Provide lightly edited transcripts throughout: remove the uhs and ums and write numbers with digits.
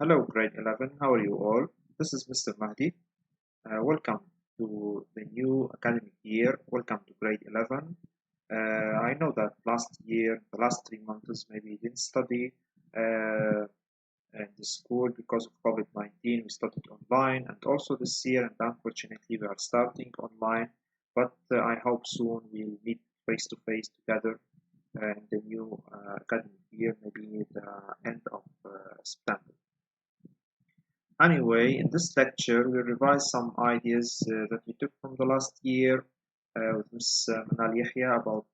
Hello, grade 11. How are you all? This is Mr. Mahdi. Welcome to the new academic year. Welcome to grade 11. I know that last year, the last 3 months, maybe you didn't study in the school because of COVID-19. We studied online, and also this year, and unfortunately, we are starting online. But I hope soon we'll meet face to face together in the new academic year, maybe the end of September. Anyway, in this lecture, we revise some ideas that we took from the last year with Ms. Manal Yahya about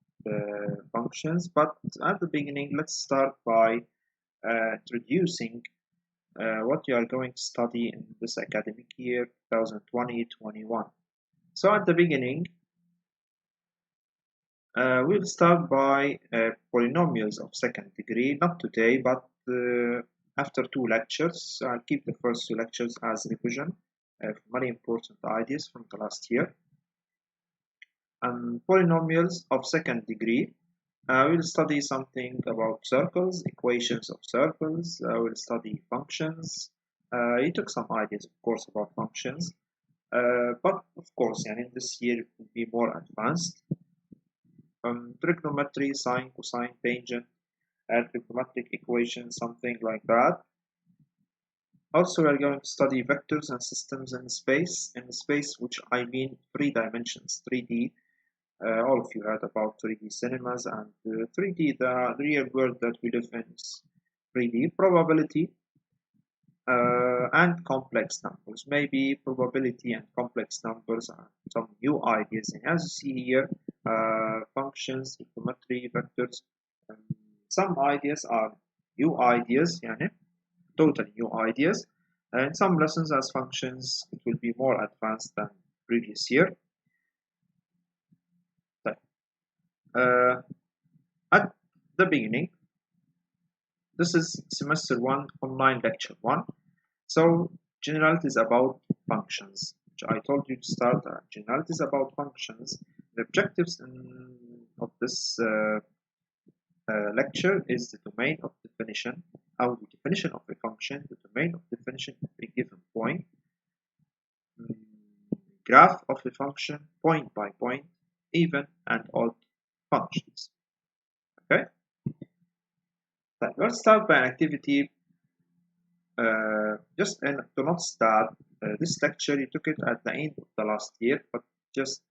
functions. But at the beginning, let's start by introducing what you are going to study in this academic year 2020-21. So at the beginning, we'll start by polynomials of second degree, not today, but after 2 lectures. I'll keep the first 2 lectures as revision of many important ideas from the last year. Polynomials of second degree. We'll study something about circles, equations of circles. We'll study functions. You took some ideas, of course, about functions. But of course, in this year it will be more advanced. Trigonometry, sine, cosine, tangent, trigonometric equations, something like that. Also, we are going to study vectors and systems in space. In space, which I mean 3 dimensions, 3D. All of you heard about 3D cinemas, and 3D, the real world that we live in is 3D. Probability and complex numbers. Maybe probability and complex numbers are some new ideas. And as you see here, functions, trigonometry, vectors. Some ideas are new ideas, totally new ideas. And some lessons as functions, it will be more advanced than previous year. At the beginning, this is semester 1 online lecture 1. So generalities about functions, which I told you to start. Generalities about functions. The objectives of this lecture is the domain of definition, the definition of a function, the domain of definition of a given point, graph of a function, point by point, even and odd functions. Okay? But let's start by an activity. Just do not start this lecture. You took it at the end of the last year, but just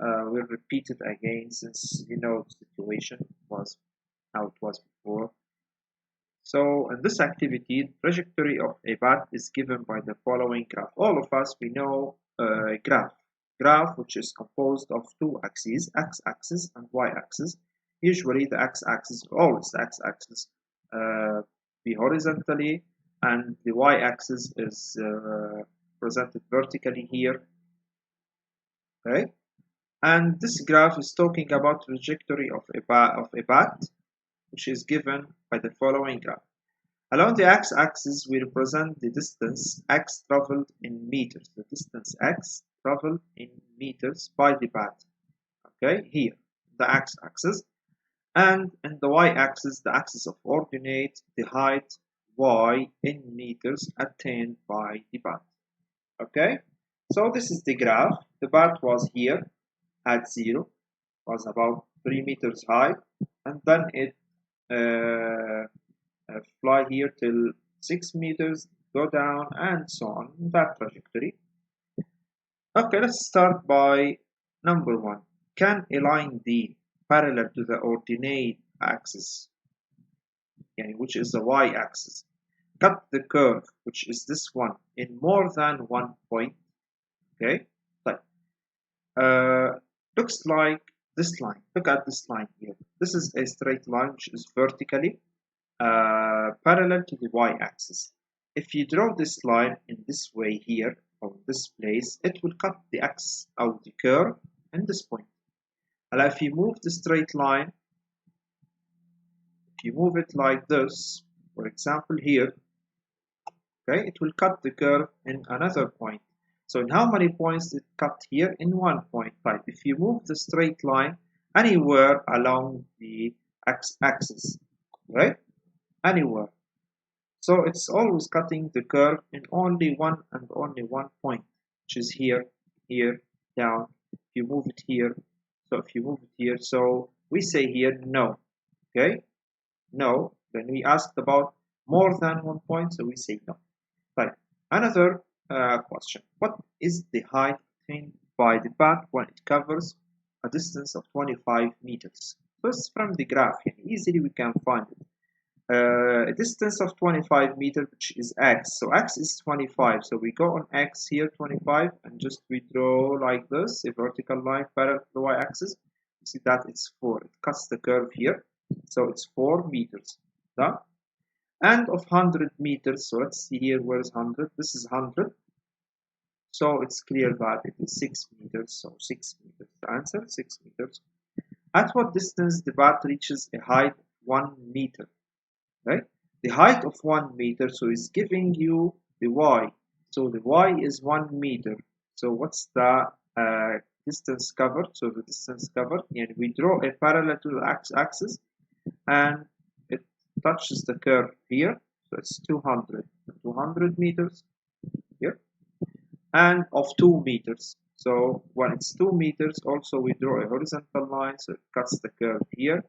we'll repeat it again since you know the situation was how it was before. So in this activity, the trajectory of a path is given by the following graph. All of us, we know a graph which is composed of 2 axes, x-axis and y-axis. Usually the x-axis, always the x-axis be horizontally, and the y-axis is presented vertically here. Okay, and this graph is talking about trajectory of a path, which is given by the following graph. Along the x-axis, we represent the distance x traveled in meters. The distance x traveled in meters by the path. Okay, here the x-axis. And in the y-axis, the axis of ordinate, the height y in meters attained by the path. Okay, so this is the graph. The path was here at 0, was about 3 meters high, and then it fly here till 6 meters, go down, and so on, that trajectory. Okay, let's start by number 1. Can a line D parallel to the ordinate axis, which is the y-axis, cut the curve, which is this one, in more than 1 point? Okay, looks like this line. Look at this line here. This is a straight line which is vertically parallel to the y-axis. If you draw this line in this way here, or this place, it will cut the axis of the curve in this point. And if you move the straight line, if you move it like this, for example here, okay, it will cut the curve in another point. So in how many points it cut here? In 1 point. Right. If you move the straight line anywhere along the x-axis, right? Anywhere. So it's always cutting the curve in only one and only one point, which is here, here, down. If you move it here, so if you move it here, so we say here no. Okay, no. Then we asked about more than 1 point, so we say no. Right. Another question: what is the height attained by the path when it covers a distance of 25 meters? First, from the graph, easily we can find it. A distance of 25 meters, which is x. So x is 25. So we go on x here, 25, and just we draw like this, a vertical line parallel to the y-axis. You see that it's 4. It cuts the curve here. So it's 4 meters. Done. And of 100 meters, so let's see here, where is 100? This is 100. So it's clear that it is 6 meters. So 6 meters. The answer, 6 meters. At what distance the path reaches a height of 1 meter? Right? The height of 1 meter, so it's giving you the y. So the y is 1 meter. So what's the distance covered? So the distance covered, and we draw a parallel to the axis, and it touches the curve here. So it's 200 meters here, and of 2 meters. So when it's 2 meters, also we draw a horizontal line, so it cuts the curve here.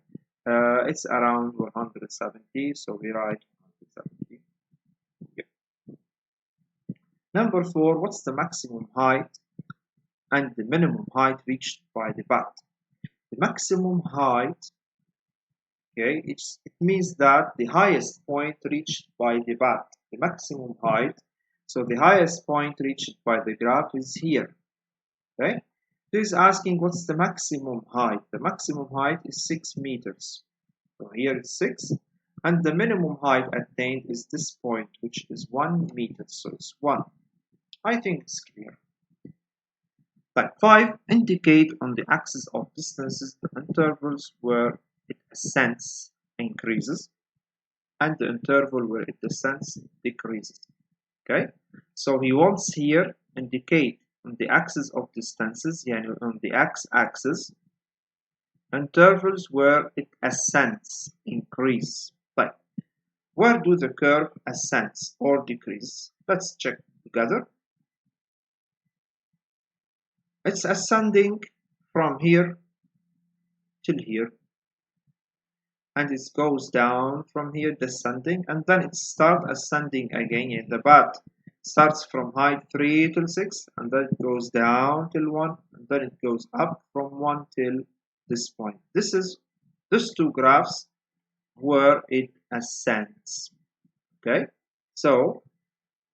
It's around 170, so we write 170. Okay. Number 4, what's the maximum height and the minimum height reached by the path? The maximum height, okay, it means that the highest point reached by the path. The maximum height, so the highest point reached by the graph is here. Okay. This is asking what's the maximum height. The maximum height is 6 meters. So here it's 6, and the minimum height attained is this point, which is 1 meter. So it's 1. I think it's clear. Type 5, indicate on the axis of distances the intervals where it ascends increases and the interval where it descends decreases. Okay, so he wants here indicate on the axis of distances, on the x-axis, intervals where it ascends increase. But where do the curve ascends or decrease? Let's check together. It's ascending from here till here, and it goes down from here, descending, and then it starts ascending again. In the path starts from height 3 till 6, and then it goes down till 1, and then it goes up from 1 till this point. This is these two graphs where it ascends. Okay, so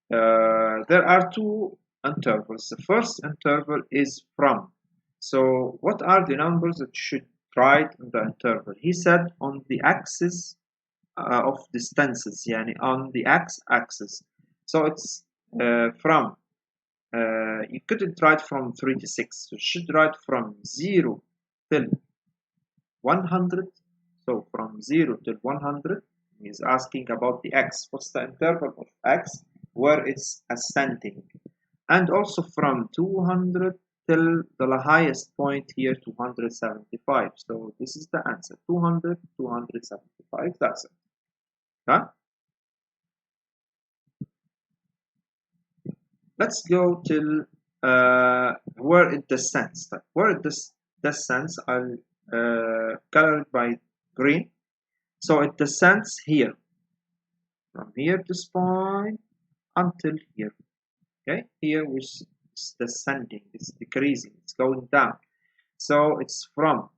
there are two intervals. The first interval is from. So what are the numbers that should write in the interval? He said on the axis of distances, on the x-axis. So it's from. You couldn't write from 3 to 6. So you should write from 0 till 100. So from 0 till 100. He's asking about the x. What's the interval of x where it's ascending? And also from 200 till the highest point here, 275. So this is the answer, 200, 275, that's it. Huh? Let's go till where it descends. Where it descends, I'll color it by green. So it descends here, from here to this point until here. Okay, here which is descending, it's decreasing, it's going down. So it's from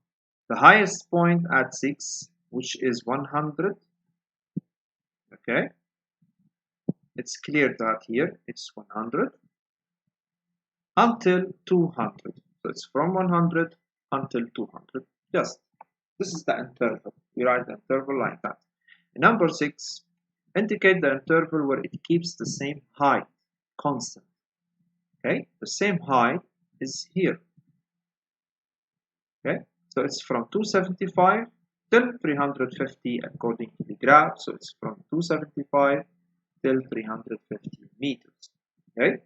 the highest point at 6, which is 100. Okay, it's clear that here it's 100 until 200. So it's from 100 until 200. Just this is the interval. We write the interval like that. Number 6, indicate the interval where it keeps the same height constant. Okay, the same height is here. Okay, so it's from 275 till 350 according to the graph. So it's from 275 till 350 meters. Okay,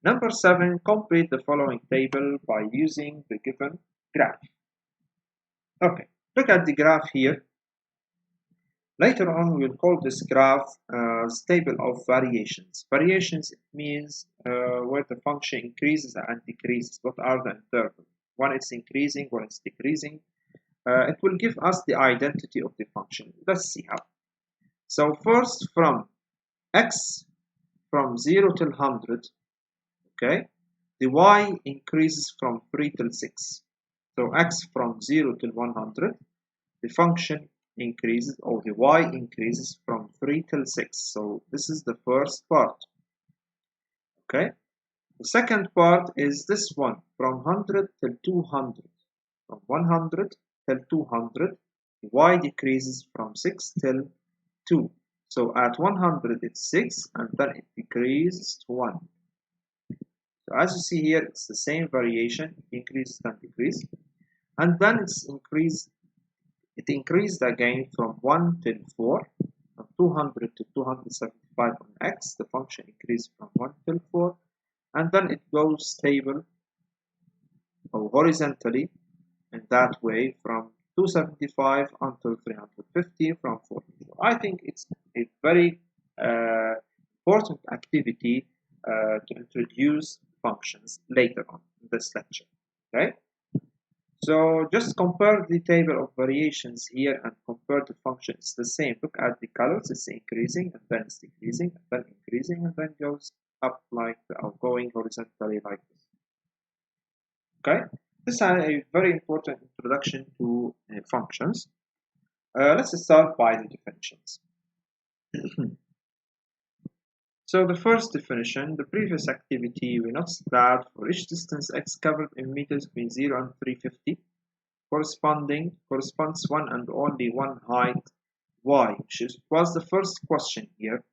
number 7, complete the following table by using the given graph. Okay, look at the graph here. Later on, we will call this graph table of variations. Variations means where the function increases and decreases. What are the intervals? When it's increasing, when it's decreasing. It will give us the identity of the function. Let's see how. So first, from x from 0 till 100, okay, the y increases from 3 till 6. So x from 0 till 100, the function increases, or the y increases from 3 till 6. So this is the first part. Okay. The second part is this one, from 100 till 200. From 100 till 200, the y decreases from 6 till 2. So at 100 it's 6, and then it decreases to 1. So as you see here, it's the same variation, increase and decrease. And then it increased again from 1 till 4, from 200 to 275 on x. The function increased from 1 till 4, and then it goes stable or horizontally in that way from 275 until 350 from 40. I think it's a very important activity to introduce functions later on in this lecture. Okay, so just compare the table of variations here and compare the function. It's the same. Look at the colors. It's increasing and then it's decreasing and then increasing and then goes up like or going horizontally like this. Okay, this is a very important introduction to functions. Let's start by the definitions. So the first definition, the previous activity, we noticed that for each distance x covered in meters between 0 and 350, corresponds one and only one height y, which was the first question here.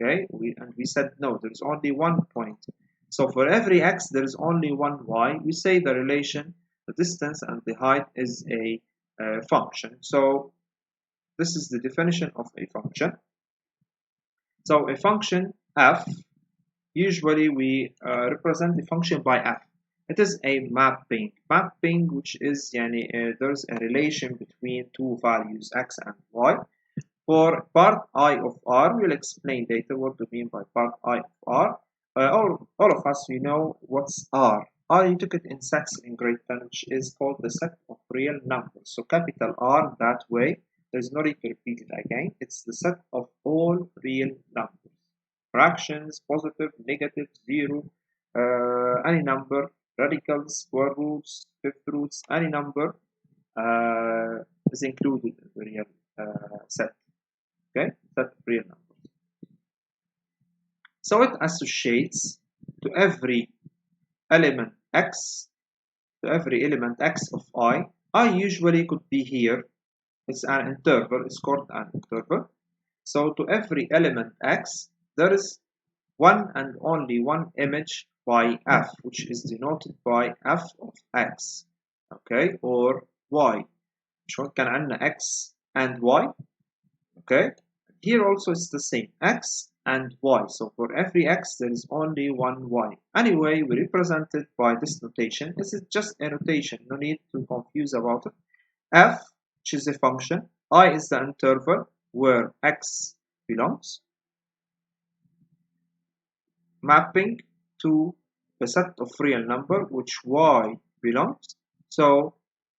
Okay, we said no, there is only one point. So for every x, there is only one y. We say the relation, the distance and the height is a function. So this is the definition of a function. So a function f, usually we represent the function by f. It is a mapping, which is there's a relation between two values x and y. For part I of R, we'll explain later what we mean by part I of R. All of us, we know what's R. R, you took it in sets in grade 10, which is called the set of real numbers. So capital R that way, there's no need to repeat it again. It's the set of all real numbers. Fractions, positive, negative, zero, any number, radicals, square roots, fifth roots, any number is included in the real set. Okay, set of real numbers. So it associates to every element x, of I. I usually could be here. It's an interval. It's called an interval. So to every element x, there is one and only one image by f, which is denoted by f of x, okay, or y. شلون كان عندنا x and y, okay. Here also it's the same, x and y. So for every x, there is only one y. Anyway, we represent it by this notation. This is just a notation. No need to confuse about it. F, which is a function. I is the interval where x belongs. Mapping to the set of real number which y belongs. So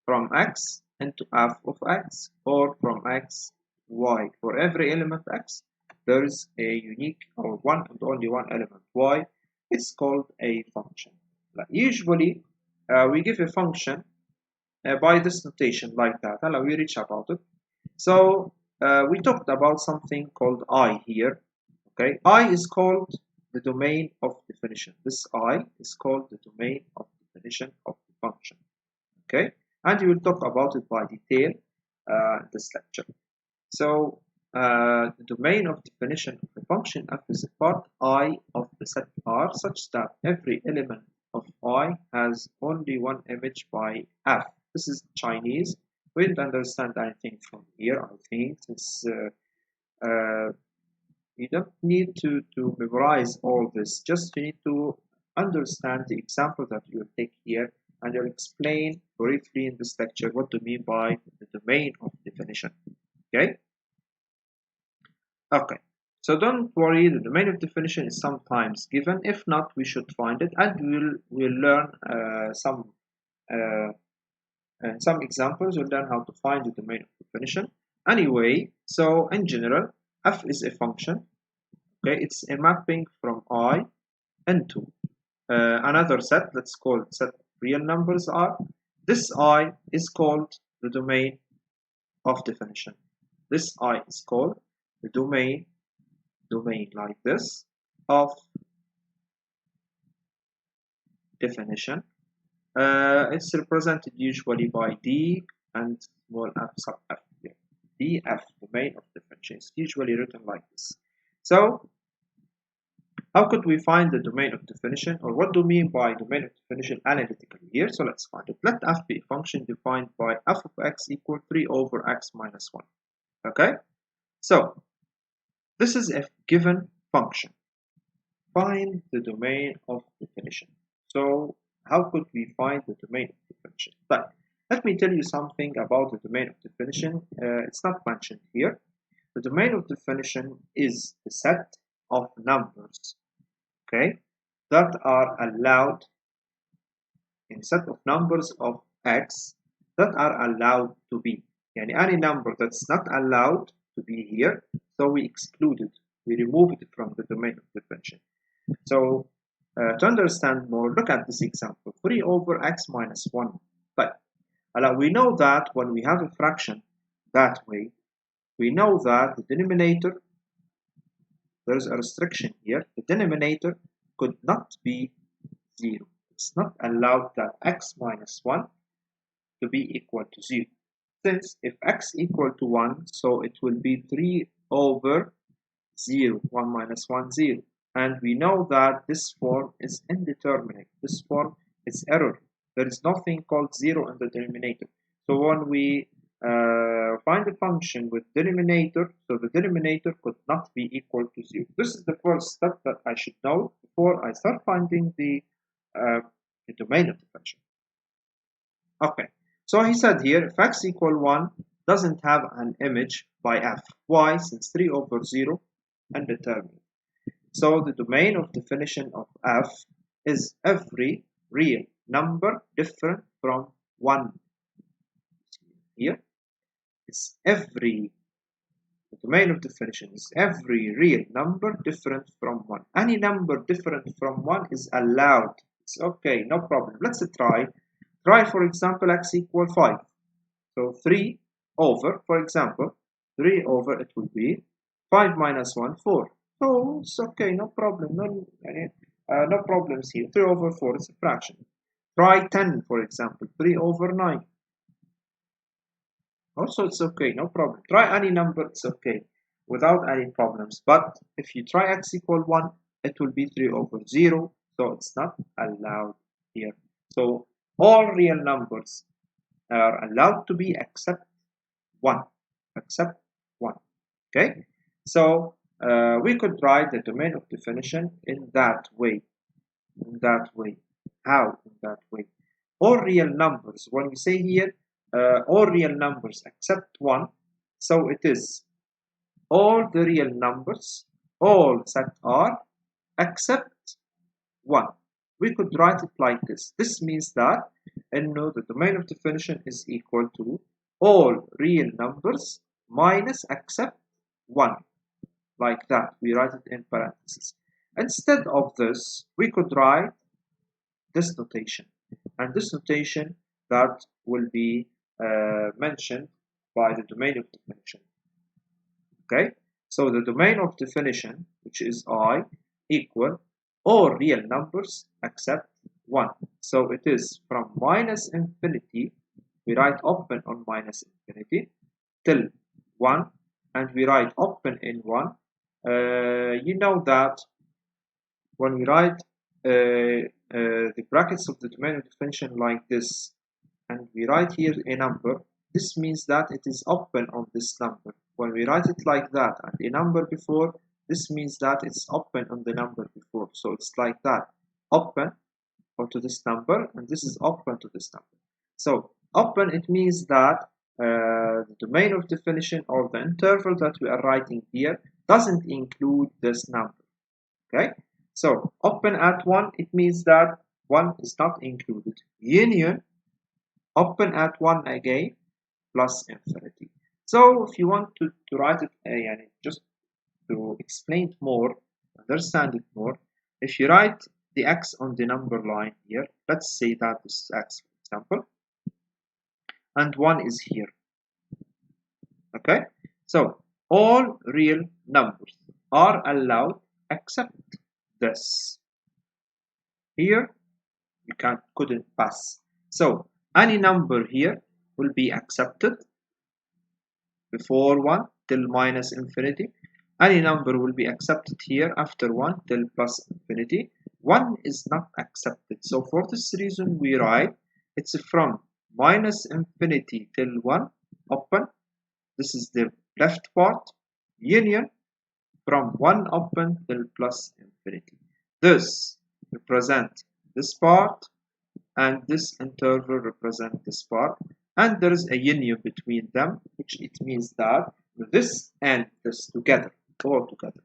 from x into f of x, or from x y. For every element x, there is a unique or one and only one element y. It's called a function. Usually we give a function by this notation like that. And we reach about it. So we talked about something called I here. Okay, I is called the domain of definition. This I is called the domain of definition of the function. Okay, and we will talk about it by detail in this lecture. So the domain of definition of the function f is a part I of the set R, such that every element of I has only one image by f. This is Chinese. We didn't understand anything from here, I think. Since you don't need to memorize all this, just you need to understand the example that you will take here, and I'll explain briefly in this lecture what to mean by the domain of definition. Okay? Okay, so don't worry, the domain of definition is sometimes given. If not, we should find it, and we'll learn uh, some examples. We'll learn how to find the domain of definition. Anyway, so in general, f is a function. Okay, it's a mapping from I into another set. Let's call it set of real numbers R. This I is called the domain of definition. This I is called the domain like this of definition. It's represented usually by D and small f sub f here. df, domain of definition, is usually written like this. So how could we find the domain of definition, or what do we mean by domain of definition analytically here? So let's find it. Let f be a function defined by f of x equal 3 over x minus 1. Okay, so this is a given function. Find the domain of definition. So how could we find the domain of definition? But let me tell you something about the domain of definition. It's not mentioned here. The domain of definition is the set of numbers, okay, that are allowed in set of numbers of x that are allowed to be. Yani any number that's not allowed to be here, so we exclude it. We remove it from the domain of definition. So to understand more, look at this example, 3 over x minus 1. But we know that when we have a fraction that way, we know that the denominator, there is a restriction here, the denominator could not be 0. It's not allowed that x minus 1 to be equal to 0. Since if x equal to 1, so it will be 3 over 0, 1 minus 1, 0. And we know that this form is indeterminate. This form is error. There is nothing called 0 in the denominator. So when we find a function with denominator, so the denominator could not be equal to 0. This is the first step that I should know before I start finding the domain of the function. Okay, so he said here, if x equal 1 doesn't have an image by f. Why? Since 3 over 0 indeterminate. So the domain of definition of f is every real number different from 1. Here, it's the domain of definition is every real number different from 1. Any number different from 1 is allowed. It's okay, no problem. Let's try. Try, for example, x equal 5. So 3 over, for example, 3 over, it will be 5 minus 1, 4. So it's okay, no problem. No problems here. 3 over 4 is a fraction. Try 10, for example, 3 over 9. Also, it's okay, no problem. Try any number, it's okay, without any problems. But if you try x equal 1, it will be 3 over 0. So it's not allowed here. So all real numbers are allowed to be except 1. Except 1. Okay? So we could write the domain of definition in that way. In that way. How? In that way. All real numbers, when we say here, all real numbers except 1, so it is all the real numbers, all set R, except 1. We could write it like this. This means that the domain of definition is equal to all real numbers minus except 1. Like that, we write it in parentheses. Instead of this, we could write this notation. And this notation that will be mentioned by the domain of definition. Okay, so the domain of definition, which is I, equal all real numbers except 1. So it is from minus infinity, we write open on minus infinity, till 1, and we write open in 1. You know that when we write the brackets of the domain of definition like this, and we write here a number, this means that it is open on this number. When we write it like that and a number before, this means that it's open on the number before. So it's like that, open to this number, and this is open to this number. So open, it means that the domain of definition or the interval that we are writing here doesn't include this number. Okay, so open at 1, it means that 1 is not included. Union, open at 1 again, plus infinity. So if you want to write it just to explain it more, understand it more, if you write the x on the number line here, let's say that this is x, for example, and 1 is here. Okay, so all real numbers are allowed except this. Here you couldn't pass. So any number here will be accepted before 1 till minus infinity. Any number will be accepted here after 1 till plus infinity. 1 is not accepted. So for this reason we write it's from minus infinity till 1 open. This is the left part. Union from 1 open till plus infinity. This represents this part and this interval represents this part, and there is a union between them, which it means that this and this together, all together,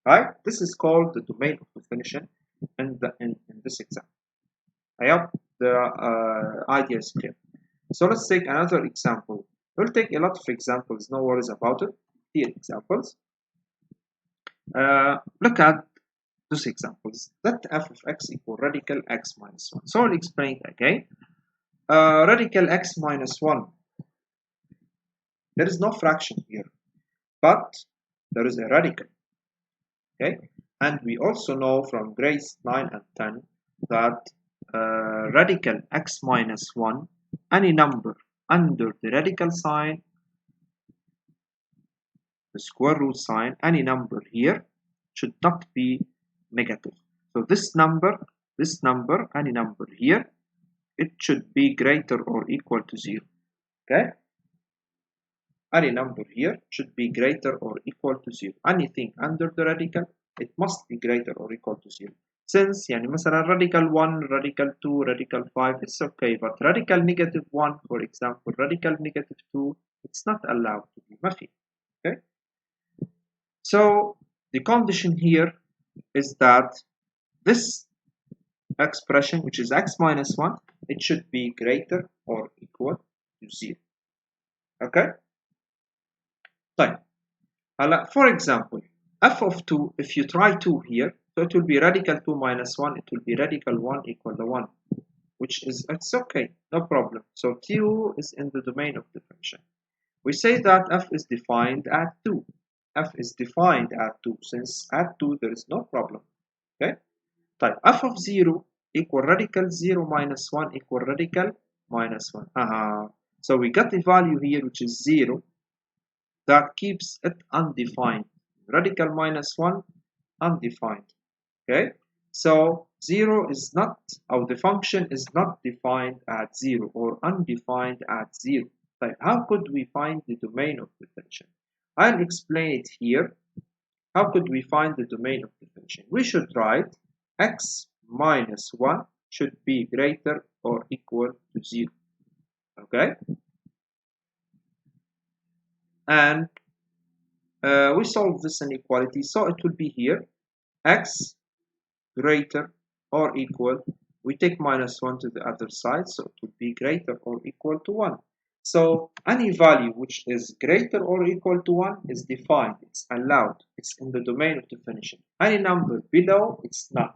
right? This is called the domain of definition in this example. I hope the idea is clear. So let's take another example. We'll take a lot of examples, no worries about it. Here examples. Look at those examples. Let f of x equal radical x minus 1. So I'll explain it again. Radical x minus 1. There is no fraction here, but there is a radical. Okay, and we also know from grades 9 and 10 that radical x minus 1, any number under the radical sign, the square root sign, any number here should not be negative. So this number, any number here, it should be greater or equal to 0. Okay, any number here should be greater or equal to 0. Anything under the radical, it must be greater or equal to 0. Since يعني مثلا radical 1, radical 2, radical 5, it's okay, but radical negative 1, for example, radical negative 2, it's not allowed to be ما في. Okay, so the condition here is that this expression, which is x minus 1, it should be greater or equal to 0. Okay, طيب هلا for example f of 2, if you try 2 here, so it will be radical 2 minus 1, it will be radical 1 equal to 1, which is, it's okay, no problem. So 2 is in the domain of definition. We say that f is defined at 2. F is defined at 2, since at 2 there is no problem. Okay, type f of 0 equal radical 0 minus 1 equal radical minus 1. So we got the value here, which is 0, that keeps it undefined. Radical minus 1, undefined. Okay, so 0 is not, or the function is not defined at 0 or undefined at 0. Like, how could we find the domain of definition? I'll explain it here. How could we find the domain of definition? We should write x minus 1 should be greater or equal to 0. Okay, and we solve this inequality, so it will be here x greater or equal, we take minus 1 to the other side, so it will be greater or equal to 1. So any value which is greater or equal to 1 is defined, it's allowed, it's in the domain of definition. Any number below, it's not.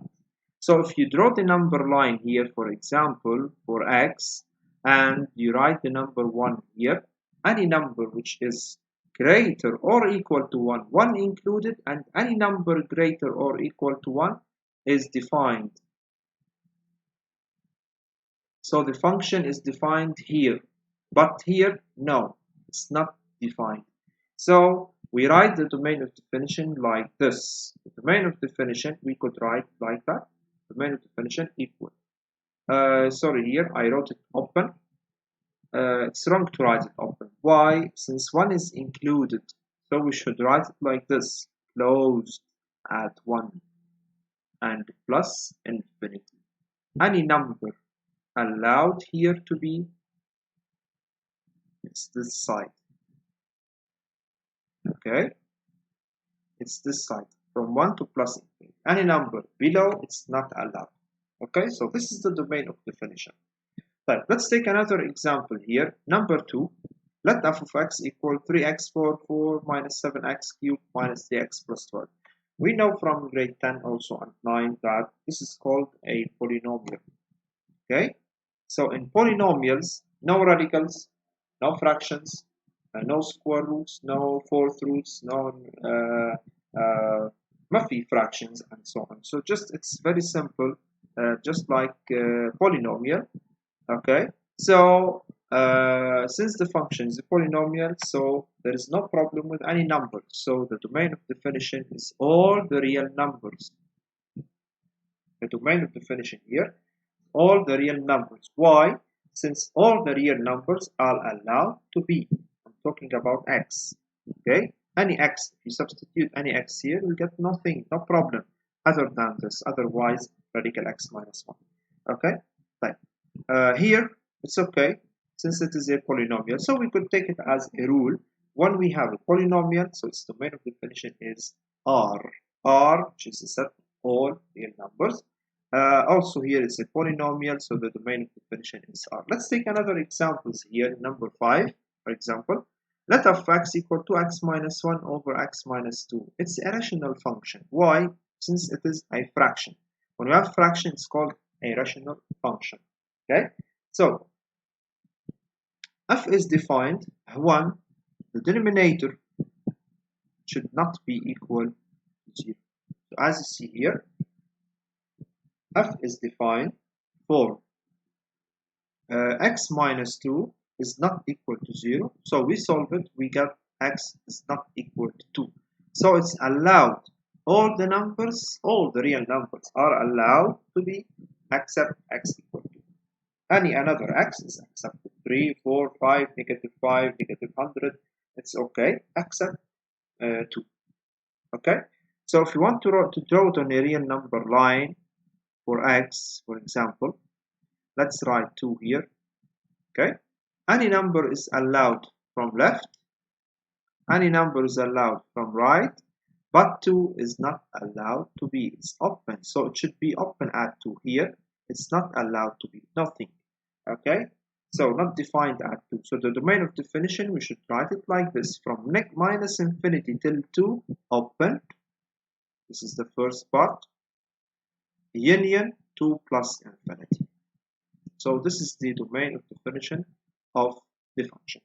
So if you draw the number line here, for example, for x, and you write the number 1 here, any number which is greater or equal to 1, 1 included, and any number greater or equal to 1 is defined. So the function is defined here, but here, no, it's not defined. So we write the domain of definition like this. The domain of definition, we could write like that. Domain of definition equal. Sorry, here I wrote it open. It's wrong to write it open. Why? Since 1 is included, so we should write it like this: closed at 1 and plus infinity. Any number allowed here to be It's this side. Okay, it's this side from 1 to plus infinity. Any number below, it's not allowed. Okay, so this is the domain of definition. Right, let's take another example here. Number 2. Let f of x equal 3x power 4 minus 7x cubed minus 3x plus 12. We know from grade 10 also and 9 that this is called a polynomial. Okay, so in polynomials, no radicals, no fractions, no square roots, no fourth roots, no Murphy fractions, and so on. So just it's very simple, just like polynomial. Okay, so since the function is a polynomial, so there is no problem with any number. So the domain of definition is all the real numbers. The domain of definition here, all the real numbers. Why? Since all the real numbers are allowed to be. I'm talking about x. Okay, any x, if you substitute any x here, we get nothing, no problem other than this. Otherwise, radical x minus 1. Okay, right. Here it's okay since it is a polynomial, so we could take it as a rule. When we have a polynomial, so its domain of definition is R, which is a set of all real numbers. Also here it's a polynomial, so the domain of definition is R. Let's take another examples here. Number 5, for example. Let f of x equal to x minus 1 over x minus 2. It's a rational function. Why? Since it is a fraction. When we have fraction, it's called a rational function. Okay, so f is defined 1, the denominator should not be equal to 0. So as you see here, f is defined for x minus 2 is not equal to 0. So we solve it, we get x is not equal to 2. So it's allowed, all the numbers, all the real numbers are allowed to be except x equal to 2. Any another x is accepted. 3, 4, 5, negative 5, negative 100. It's okay, except 2. Okay, so if you want to draw it on a real number line for x, for example, let's write 2 here. Okay, any number is allowed from left, any number is allowed from right, but 2 is not allowed to be. It's open, so it should be open at 2 here. It's not allowed to be nothing. Okay, so not defined at 2. So the domain of definition, we should write it like this: from minus infinity till 2, open. This is the first part. Union 2 plus infinity. So this is the domain of definition of the function.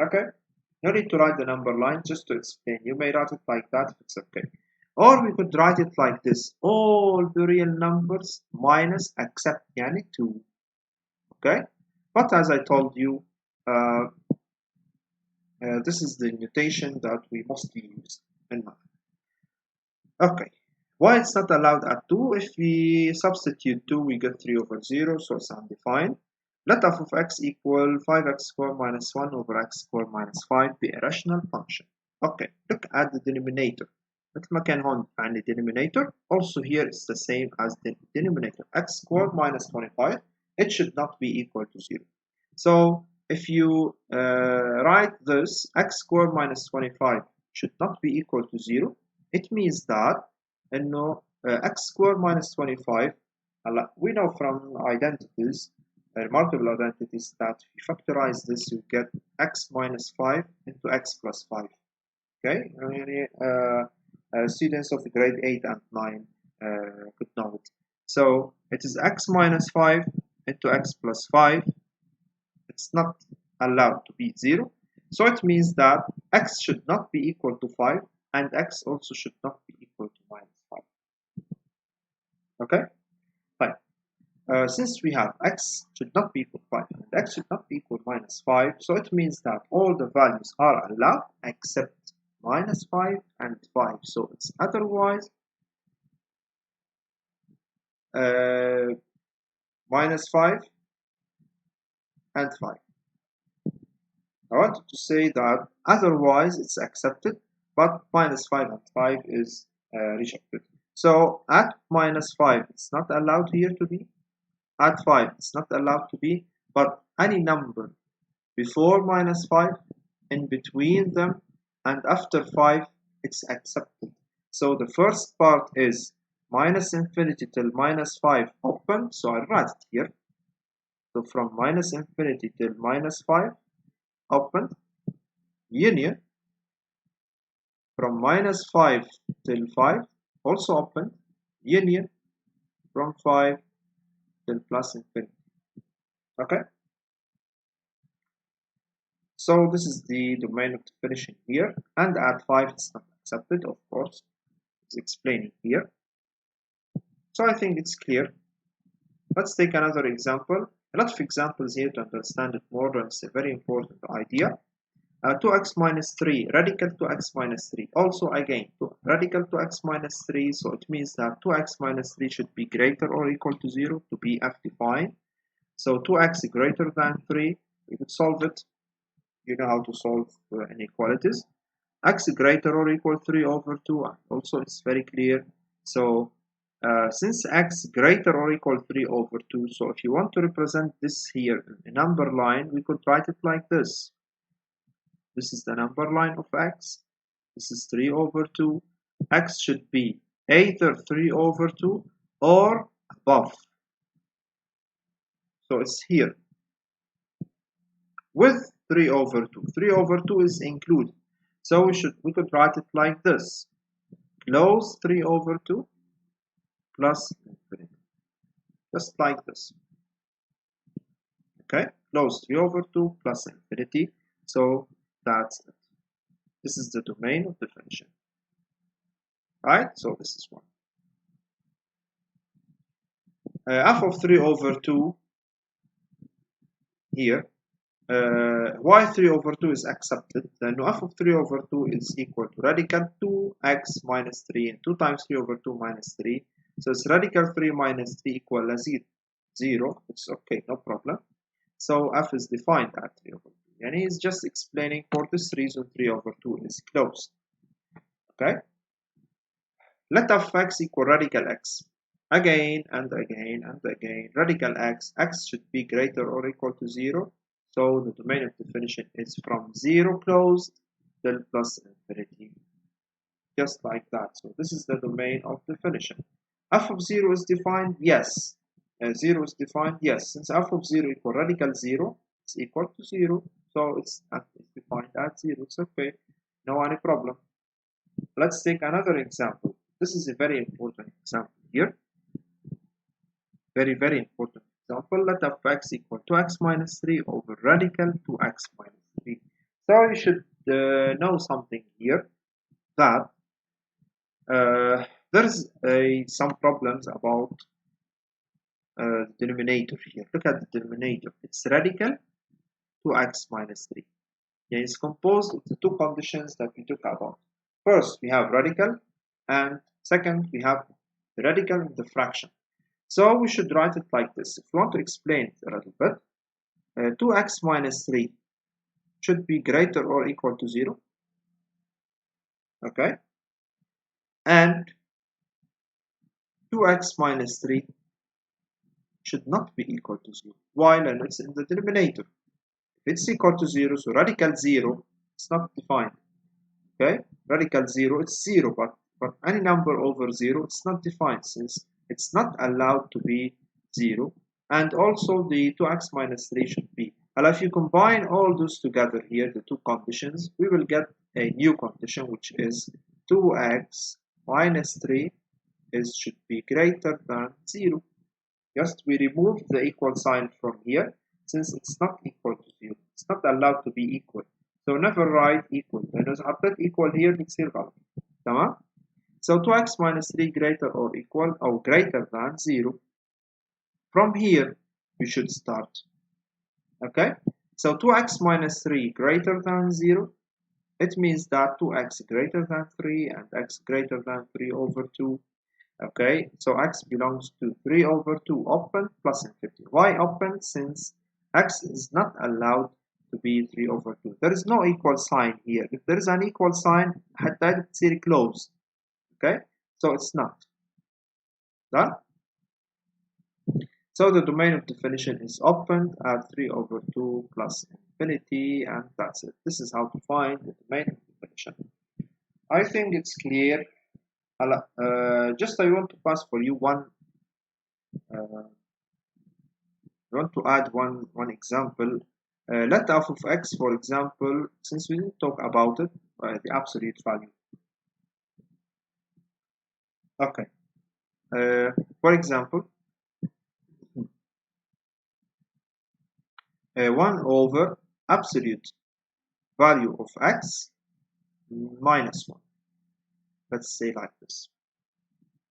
Okay, no need to write the number line, just to explain. You may write it like that if it's okay. Or we could write it like this: all the real numbers minus except 2. Okay, but as I told you, this is the notation that we mostly use in math. Okay, why it's not allowed at 2? If we substitute 2, we get 3 over 0, so it's undefined. Let f of x equal 5x squared minus 1 over x squared minus 5 be a rational function. Okay, look at the denominator. مثل ما كان هون عندي denominator, also here it's the same as the denominator. X squared minus 25, it should not be equal to 0. So if you write this, x squared minus 25 should not be equal to 0, it means that x squared minus 25, we know from identities, remarkable identities, that if you factorize this, you get x minus 5 into x plus 5. Okay, students of grade 8 and 9 could know it. So it is x minus 5 into x plus 5. It's not allowed to be 0. So it means that x should not be equal to 5, and x also should not be equal to minus 5. Okay, fine. Since we have x should not be equal to 5 and x should not be equal to minus 5, so it means that all the values are allowed except minus 5 and 5. So it's otherwise minus 5 and 5. I wanted to say that otherwise it's accepted, but minus 5 and 5 is rejected. So at minus 5 it's not allowed here to be, at 5 it's not allowed to be, but any number before minus 5, in between them, and after 5 it's accepted. So the first part is minus infinity till minus 5 open, so I'll write it here. So from minus infinity till minus 5 open, union from minus 5 till 5 also open, union from 5 till plus infinity. Okay, so this is the domain of definition here, and at 5 it's not accepted, of course, it's explaining here. So I think it's clear. Let's take another example. A lot of examples here to understand it more, and it's a very important idea. 2x minus 3, radical 2x minus 3. Also again, radical 2x minus 3, so it means that 2x minus 3 should be greater or equal to 0 to be f defined. So 2x greater than 3, we could solve it. You know how to solve inequalities. X greater or equal 3 over 2, also it's very clear. So since x greater or equal 3 over 2, so if you want to represent this here in a number line, we could write it like this. This is the number line of x. This is 3 over 2. X should be either 3 over 2 or above. So it's here with 3 over 2. 3 over 2 is included. So we could write it like this. Close 3 over 2 plus infinity. Just like this. Okay, close 3 over 2 plus infinity. So that's it. This is the domain of definition. Right? So this is one. F of 3 over 2 here. Why 3 over 2 is accepted? Then f of 3 over 2 is equal to radical 2x minus 3, and 2 times 3 over 2 minus 3. So it's radical 3 minus 3 equal to 0. It's okay, no problem. So f is defined at 3 over 2. And he's just explaining for this reason 3 over 2 is closed. Okay? Let f of x equal radical x. Again and again and again. Radical x. X should be greater or equal to 0. So the domain of definition is from 0 closed till plus infinity. Just like that. So this is the domain of definition. F of 0 is defined? Yes. 0 is defined? Yes. Since f of 0 equal radical 0, it's equal to 0. So it's defined at 0. It's okay. No any problem. Let's take another example. This is a very important example here. Very, very important example. Let f of x equal to x minus 3 over radical 2x minus 3. So you should know something here, that there's some problems about the denominator here. Look at the denominator. It's radical 2x minus 3. Yeah, it's composed of the two conditions that we talked about. First, we have radical, and second, we have the radical in the fraction. So we should write it like this. If you want to explain it a little bit, 2x minus 3 should be greater or equal to 0. Okay? And 2x minus 3 should not be equal to 0. Why? And it's in the denominator. If it's equal to 0, so radical 0, it's not defined. Okay? Radical 0, it's 0, but any number over 0, it's not defined, since it's not allowed to be 0. And also the 2x minus 3 should be. And if you combine all those together here, the two conditions, we will get a new condition, which is 2x minus 3 should be greater than 0. Just we remove the equal sign from here, since it's not equal to 0. It's not allowed to be equal. So never write equal. لأنه إذا حطيت equal here بتصير غلط. تمام؟ So 2x minus 3 greater or equal or greater than 0. From here we should start. Okay? So 2x minus 3 greater than 0. It means that 2x greater than 3 and x greater than 3 over 2. Okay, so x belongs to 3 over 2 open plus infinity. Why open? Since x is not allowed to be 3 over 2. There is no equal sign here. If there is an equal sign, حتى تصير closed. Okay, so it's not. Done? So the domain of definition is opened at 3 over 2 plus infinity, and that's it. This is how to find the domain of definition. I think it's clear. Just I want to pass for you one. I want to add one example. Let f of x, for example, since we didn't talk about it, the absolute value. Okay. For example, 1 over absolute value of x minus 1. Let's say like this.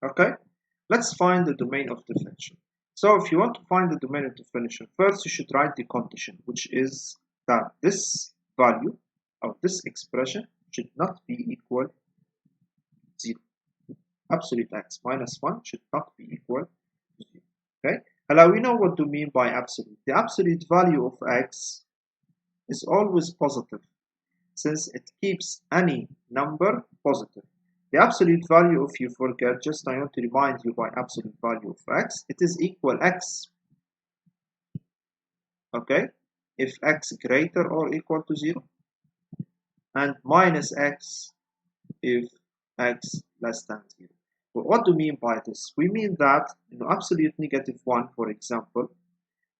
Okay. Let's find the domain of definition. So if you want to find the domain of definition, first you should write the condition, which is that this value of this expression should not be equal to 0. Absolute x minus 1 should not be equal to 0. Okay? Now we know what to mean by absolute. The absolute value of x is always positive, since it keeps any number positive. The absolute value, if you forget, just I want to remind you by absolute value of x, it is equal x. Okay? If x greater or equal to 0, and minus x if x less than 0. But what do we mean by this? We mean that absolute negative 1, for example,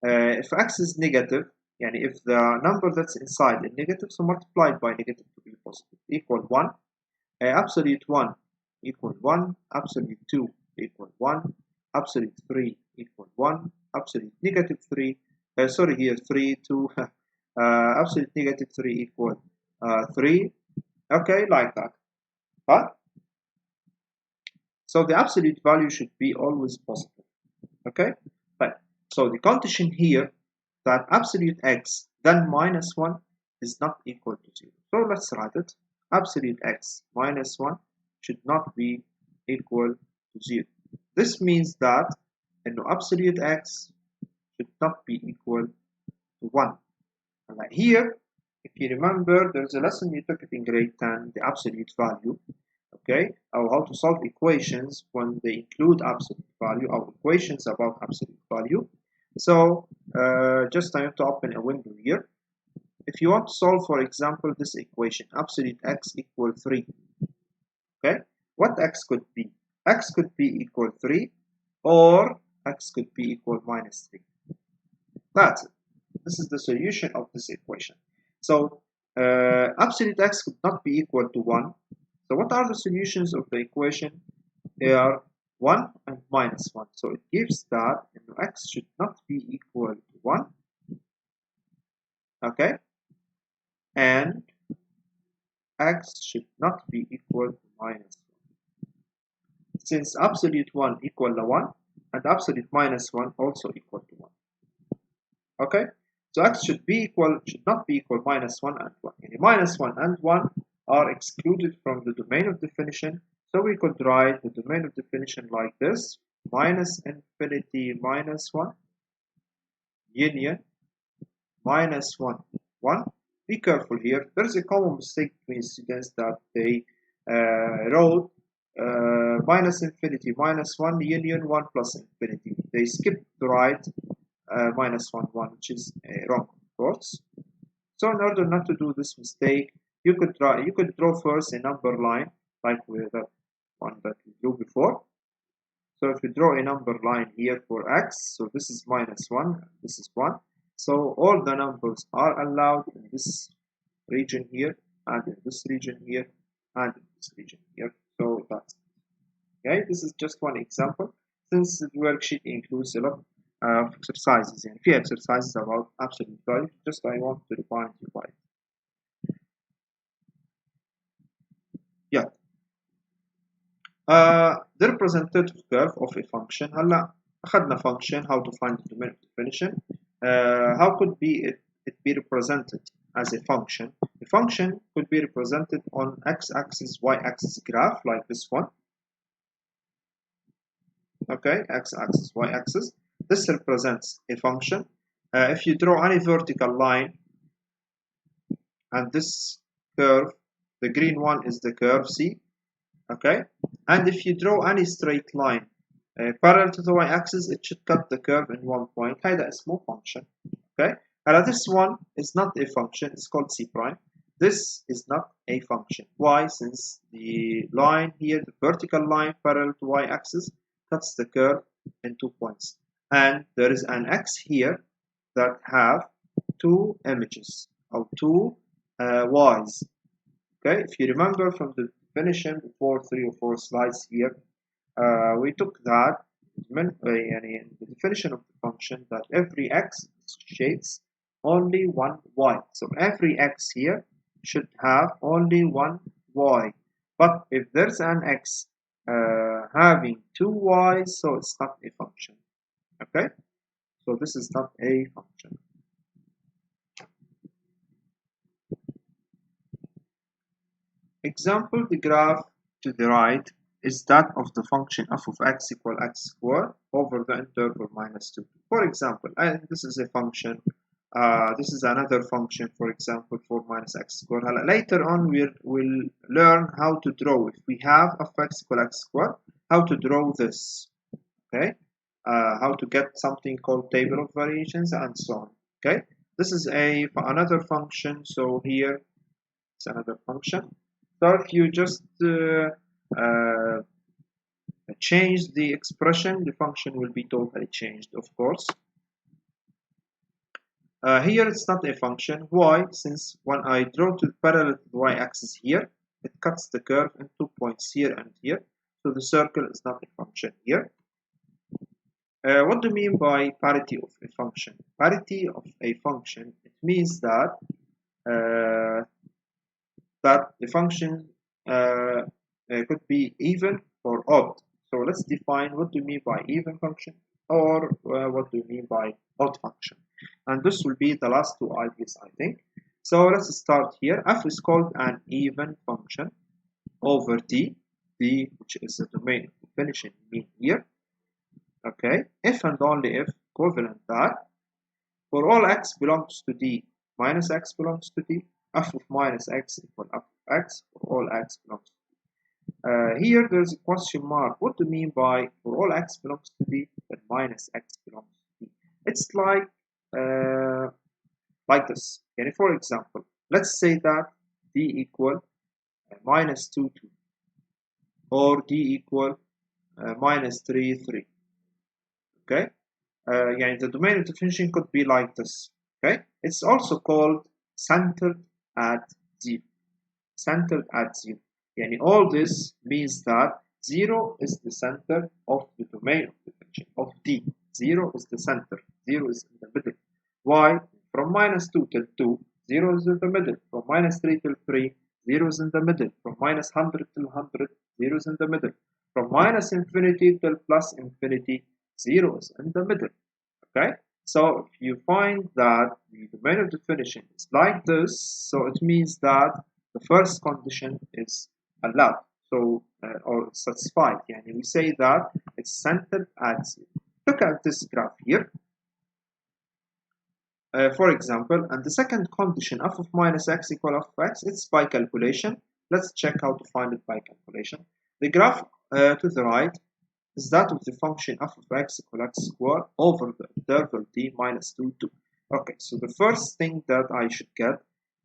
if x is negative, and if the number that's inside is negative, so multiplied by negative to be positive, equal 1. Absolute 1 equal 1, absolute 2 equal 1, absolute 3 equal 1, absolute negative 3, sorry here 3, 2, absolute negative 3 equal 3, okay, like that. But so the absolute value should be always positive, okay? Right. So the condition here that absolute x then minus 1 is not equal to 0. So let's write it. Absolute x minus 1 should not be equal to 0. This means that absolute x should not be equal to 1. And like here, if you remember, there's a lesson you took it in grade 10, the absolute value. Okay, or how to solve equations when they include absolute value, or equations about absolute value. So just I have to open a window here. If you want to solve, for example, this equation, absolute x equal 3. Okay, what x could be? X could be equal 3, or x could be equal minus 3. That's it. This is the solution of this equation. So absolute x could not be equal to 1. So what are the solutions of the equation? They are 1 and minus 1. So it gives that x should not be equal to 1. Okay? And x should not be equal to minus 1. Since absolute 1 equal to 1 and absolute minus 1 also equal to 1. Okay? So x should not be equal minus 1 and 1. And minus 1 and 1 are excluded from the domain of definition, so we could write the domain of definition like this: minus infinity minus 1 union minus 1 1. Be careful here, there's a common mistake between students that they wrote minus infinity minus 1 union 1 plus infinity. They skipped to write minus 1 1, which is wrong, of course. So in order not to do this mistake, you could draw first a number line like with that one that we drew before. So if you draw a number line here for x, so this is minus 1, this is 1. So all the numbers are allowed in this region here, and in this region here, and in this region here. So that's okay. This is just one example, since the worksheet includes a lot of exercises and few exercises about absolute value. Just I want to remind you by it. Yeah. The representative curve of a function. هلا أخذنا function, how to find the domain of definition. How could it be represented as a function? A function could be represented on x-axis, y-axis graph like this one. Okay, x-axis, y-axis. This represents a function. If you draw any vertical line, and this curve, the green one is the curve C. Okay, and if you draw any straight line parallel to the y-axis, it should cut the curve in one point. هذا اسمه function. Okay, Now this one is not a function, it's called C prime. This is not a function. Why? Since the line here, the vertical line parallel to y-axis, cuts the curve in 2 points. And there is an x here that have two images, or two y's. Okay, if you remember from the definition before 3 or 4 slides here, we took that in the definition of the function that every x shades only one y. So every x here should have only one y. But if there's an x having two y's, so it's not a function. Okay, so this is not a function. Example, the graph to the right is that of the function f of x equal x squared over the interval -2. For example, and this is a function, this is another function, for example, for minus x squared. Later on, we'll learn how to draw. If we have f of x equal x squared, how to draw this, okay? How to get something called table of variations and so on, okay? This is another function, so here it's another function. So if you just change the expression, the function will be totally changed, of course. Here it's not a function. Why? Since when I draw to parallel to the y-axis here, it cuts the curve in 2 points here and here. So the circle is not a function here. What do you mean by parity of a function? Parity of a function, it means that the function could be even or odd. So let's define what do you mean by even function or what do you mean by odd function. And this will be the last two ideas, I think. So let's start here. F is called an even function over D, which is the domain of definition mean here. Okay, if and only if equivalent that for all x belongs to D minus x belongs to D, f of minus x equal f of x for all x belongs to D. Here there's a question mark. What do you mean by for all x belongs to D and minus x belongs to D? It's like this. And for example, let's say that D equal minus 2, 2 or D equal minus 3, 3. Okay, the domain of definition could be like this. Okay, it's also called centered at 0. Centered at 0. All this means that 0 is the center of the domain of definition of D. 0 is the center. 0 is in the middle. Why? From minus 2 till 2, 0 is in the middle. From minus 3 till 3, 0 is in the middle. From minus 100 till 100, 0 is in the middle. From minus infinity till plus infinity, 0 is in the middle. Okay, so if you find that the domain of definition is like this, so it means that the first condition is allowed, so or satisfied. We say that it's centered at 0. Look at this graph here. For example, and the second condition, f of minus x equal f of x, it's by calculation. Let's check how to find it by calculation. The graph to the right is that of the function f of x equal x squared over the interval d minus 2, 2. Okay, so the first thing that I should get,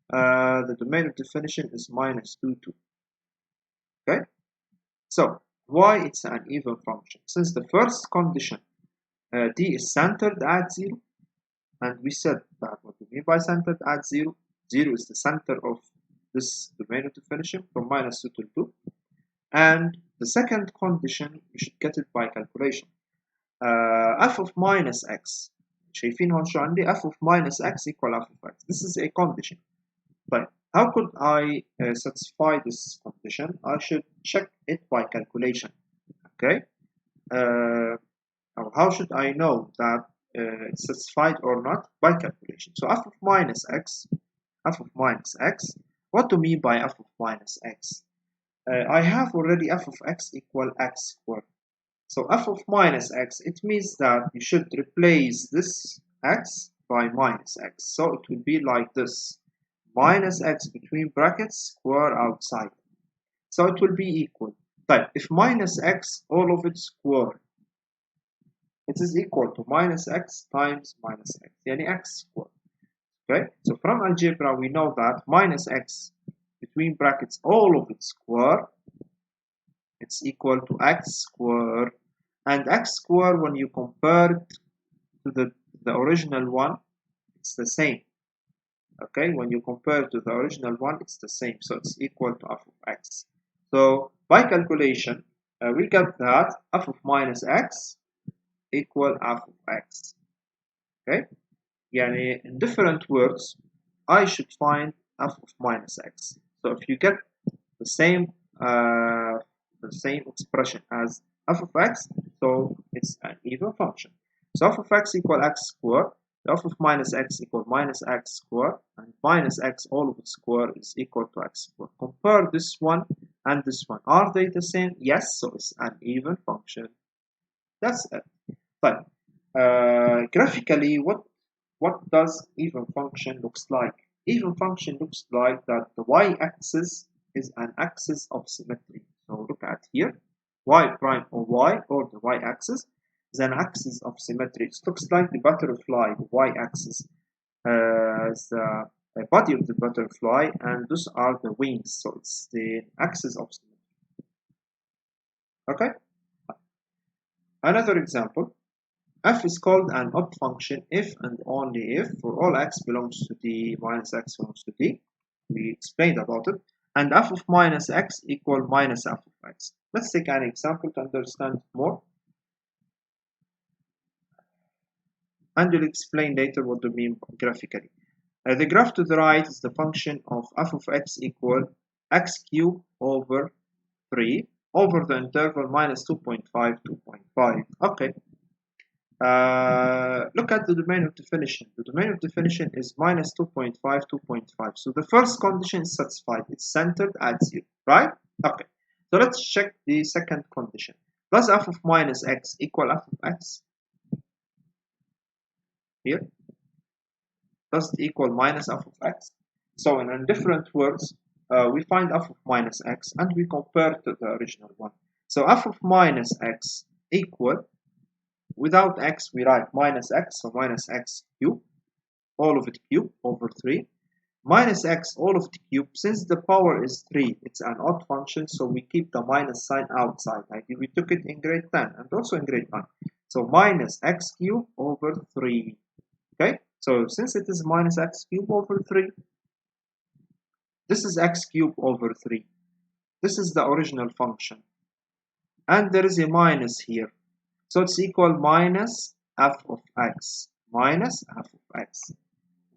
the domain of definition is minus 2, 2. Okay, so why it's an even function? Since the first condition, d is centered at 0, and we said that what we mean by centered at 0, 0 is the center of this domain of definition from minus 2 to 2. And the second condition, you should get it by calculation. F of minus x. شايفين هون شو عندي f of minus x equal f of x. This is a condition. But how could I satisfy this condition? I should check it by calculation. Okay. How should I know that it's satisfied or not? By calculation. So f of minus x, what do you mean by f of minus x? I have already f of x equal x squared. So f of minus x, it means that you should replace this x by minus x. So it will be like this. Minus x between brackets, square outside. So it will be equal. But if minus x, all of it square, it is equal to minus x times minus x, x squared. Okay, so from algebra we know that minus x between brackets all of its square, it's equal to x squared, and x squared when you compare it to the original one, it's the same. Okay, when you compare to the original one, it's the same, so it's equal to f of x. So by calculation, we get that f of minus x equal f of x. Okay, يعني in different words, I should find f of minus x. So if you get the same expression as f of x, so it's an even function. So f of x equal x squared, f of minus x equal minus x squared, and minus x all of its square is equal to x squared. Compare this one and this one. Are they the same? Yes, so it's an even function. That's it. But graphically, what does even function looks like? Even function looks like that the y-axis is an axis of symmetry. So look at here, y prime or y, or the y-axis is an axis of symmetry. It looks like the butterfly. The y-axis is the body of the butterfly, and those are the wings. So it's the axis of symmetry. Okay. Another example. F is called an odd function if and only if for all x belongs to D minus x belongs to D. We explained about it. And f of minus x equal minus f of x. Let's take an example to understand more. And we'll explain later what we mean graphically. The graph to the right is the function of f of x equal x cubed over 3 over the interval minus 2.5, 2.5. Okay. Look at the domain of definition. The domain of definition is minus 2.5, 2.5. So the first condition is satisfied. It's centered at 0, right? Okay. So let's check the second condition. Does f of minus x equal f of x? Here. Does it equal minus f of x? So in different words, we find f of minus x and we compare to the original one. So f of minus x equal, without x we write minus x, so minus x cubed, all of it cubed over 3, minus x all of it cubed. Since the power is 3, it's an odd function, so we keep the minus sign outside, like we took it in grade 10 and also in grade 9. So minus x cubed over 3. Okay, so since it is minus x cubed over 3, this is x cubed over 3. This is the original function, and there is a minus here. So it's equal minus f of x, minus f of x.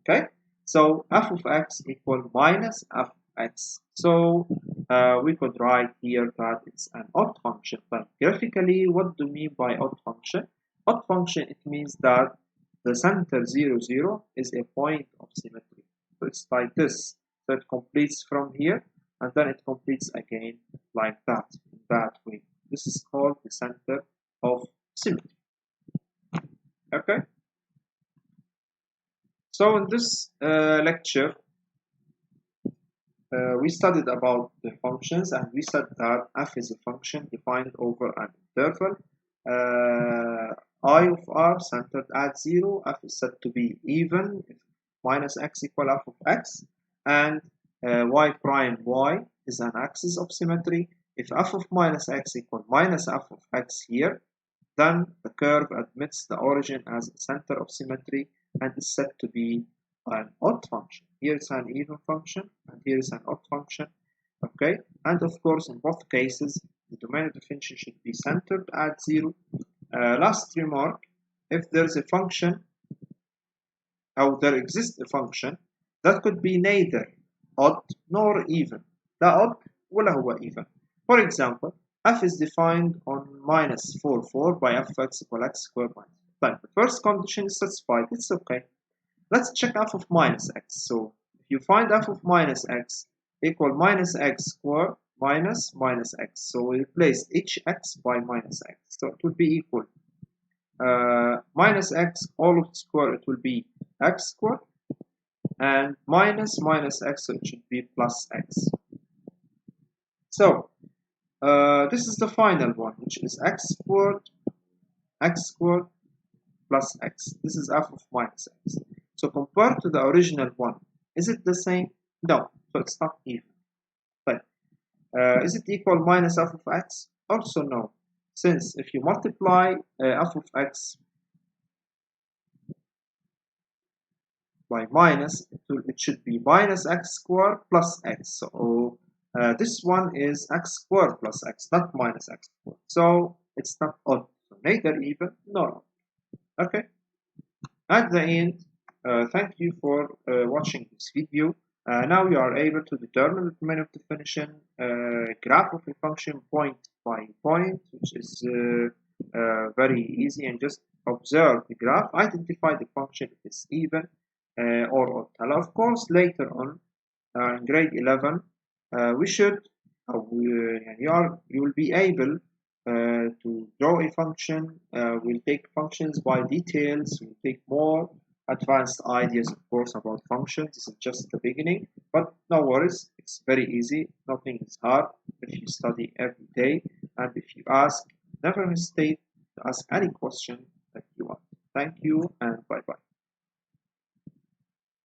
Okay, so f of x equal minus f of x. So we could write here that it's an odd function. But graphically, what do we mean by odd function? Odd function, it means that the center 0, 0 is a point of symmetry. So it's like this. So it completes from here, and then it completes again like that, in that way. This is called the center of symmetry. Okay. So in this lecture, we studied about the functions, and we said that f is a function defined over an interval I of r centered at 0. F is said to be even if minus x equal f of x, and y prime y is an axis of symmetry. If f of minus x equal minus f of x here, then the curve admits the origin as a center of symmetry and is said to be an odd function. Here is an even function, and here is an odd function. Okay, and of course, in both cases, the domain of definition should be centered at 0. Last remark: if there is a function, or there exists a function that could be neither odd nor even. The odd ولا هو even. For example, f is defined on minus 4, 4 by f of x equal x squared minus. But the first condition is satisfied. It's okay. Let's check f of minus x. So if you find f of minus x equal minus x squared minus minus x. So we replace each x by minus x. So it will be equal minus x all of the square, it will be x squared, and minus minus x, so it should be plus x. So this is the final one, which is x squared plus x. This is f of minus x. So compared to the original one, is it the same? No, so it's not even. But is it equal minus f of x? Also no, since if you multiply f of x by minus, it should be minus x squared plus x. So this one is x squared plus x, not minus x squared. So it's not odd. So neither even nor odd. Okay. At the end, thank you for watching this video. Now you are able to determine the domain of definition, graph of a function point by point, which is very easy, and just observe the graph, identify the function if it's even or odd. And of course, later on in grade 11, we should you will be able to draw a function. We'll take functions by details. We'll take more advanced ideas, of course, about functions. This is just the beginning, but no worries. It's very easy. Nothing is hard if you study every day, and if you ask, never hesitate to ask any question that you want. Thank you, and bye bye.